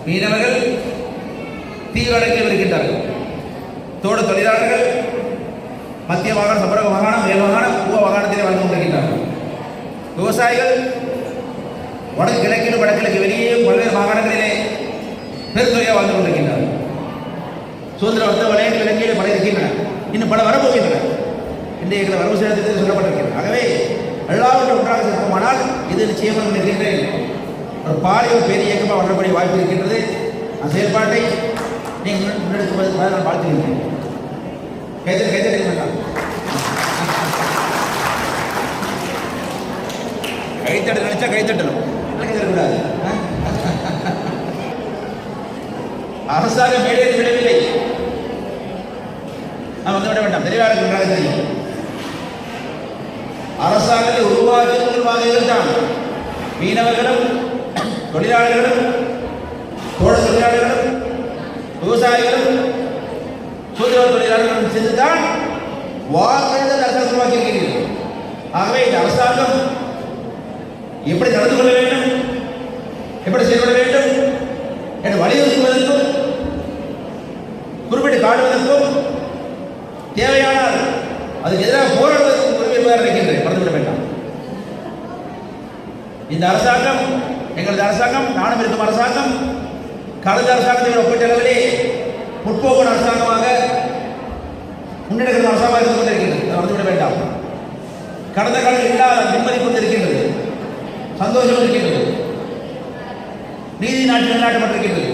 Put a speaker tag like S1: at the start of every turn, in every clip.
S1: மீனவர்கள் தீவிர அடக்கில் இருக்கின்றார்கள். தோட்ட தொழிலாளர்கள் மத்திய மாகாணம், சபரக மாகாணம், மேல் மாகாணம், பூவ மாகாணத்திலே வாழ்ந்து கொண்டிருக்கின்றார்கள். விவசாயிகள் வடக்கு கிழக்கிலும் வடகிழக்கு வெளியே பல்வேறு மாகாணங்களிலே பெருந்தொகையாக வாழ்ந்து கொண்டிருக்கின்றார்கள். சுதந்திர வர்த்தக வலயங்கள் இலங்கையில் பல இருக்கின்றன, இன்னும் பல வரப்போகின்றன. இன்றைய வரவு செலவில் சொல்லப்பட்டிருக்கிறது. ஆகவே எல்லாவற்றும் ஒன்றாக சேர்ப்போமானால் இது நிச்சயமாக நிற்கின்றேன் ஒரு பாரிய ஒரு பெரிய இயக்கமாக வளரக்கூடிய வாய்ப்பு இருக்கின்றது. அந்த செயல்பாட்டை நீங்கள் முன்னெடுப்பது நான் வாழ்த்துகிறேன். கைத்தறி வேண்டாம், கைத்தட்டு நினைச்சா கைத்தட்டணும், கைத்தட்டக்கூடாது. அரசாங்கம் மேலே விடவில்லை, நாம் வந்து விட வேண்டாம். தெளிவாக நன்றாக தெரியும். அரசாங்கத்தை உருவாக்குவதற்கு தான் மீனவர்களும் தொழிலாளர்களும் தோட்ட தொழிலாளர்களும் விவசாயிகளும் சுதந்திர தொழிலாளர்களும் சேர்ந்துதான் வாக்களித்த அரசாங்கம் உருவாக்கி இருக்கிறீர்கள். ஆகவே இந்த அரசாங்கம் எப்படி நடந்து கொள்ள வேண்டும், எப்படி செயல்பட வேண்டும் என்று வலியுறுத்துவதற்கும் குறிப்பிட்டு காட்டுவதற்கும் தேவையானால் அதுக்கு எதிராக போராடுவதற்கும் உரிமை இருக்கின்றேன், மறந்துவிட வேண்டாம். இந்த அரசாங்கம் எங்களது அரசாங்கம், நானும் இருக்கும் அரசாங்கம் கடந்த அரசாங்கத்தை ஒப்பீட்டளவிலே முற்போக்கு அரசாங்கமாக முன்னெடுக்கிற அரசாங்கமாக இருந்து கொண்டிருக்கின்றது, மறந்துவிட வேண்டாம். கடந்த காலம் இல்லாத நிம்மதி கொண்டிருக்கின்றது, சந்தோஷம் இருக்கின்றது, நீதி நாட்டில் நிலைநாட்டப்பட்டிருக்கின்றது,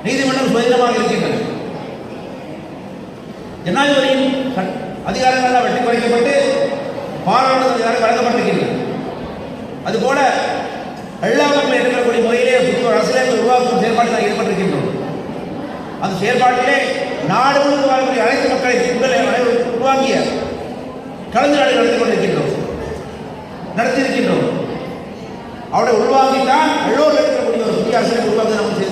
S1: நீதிமன்றம் சுதந்திரமாக இருக்கின்றது, ஜனாதிபதியின் அதிகாரங்கள் வெட்டி குறைக்கப்பட்டு பாராளுமன்ற அதிகாரம் வழங்கப்பட்டிருக்கின்றது. அதுபோல எல்லா மக்களும் எடுக்கக்கூடிய முறையிலே புதிய ஒரு அரசியலமைப்பை உருவாக்கும் செயல்பாட்டில் ஈடுபட்டிருக்கின்றோம். அந்த செயல்பாட்டிலே நாடு முழுவதும் வாழக்கூடிய அனைத்து மக்களை உருவாக்கிய கலந்துரையாடல் நடத்தி கொண்டிருக்கின்றோம், நடத்தியிருக்கின்றோம். அவருடைய உருவாக்கித்தான் எல்லோரும் எடுக்கக்கூடிய ஒரு புதிய அரசியலை உருவாக்க நமக்கு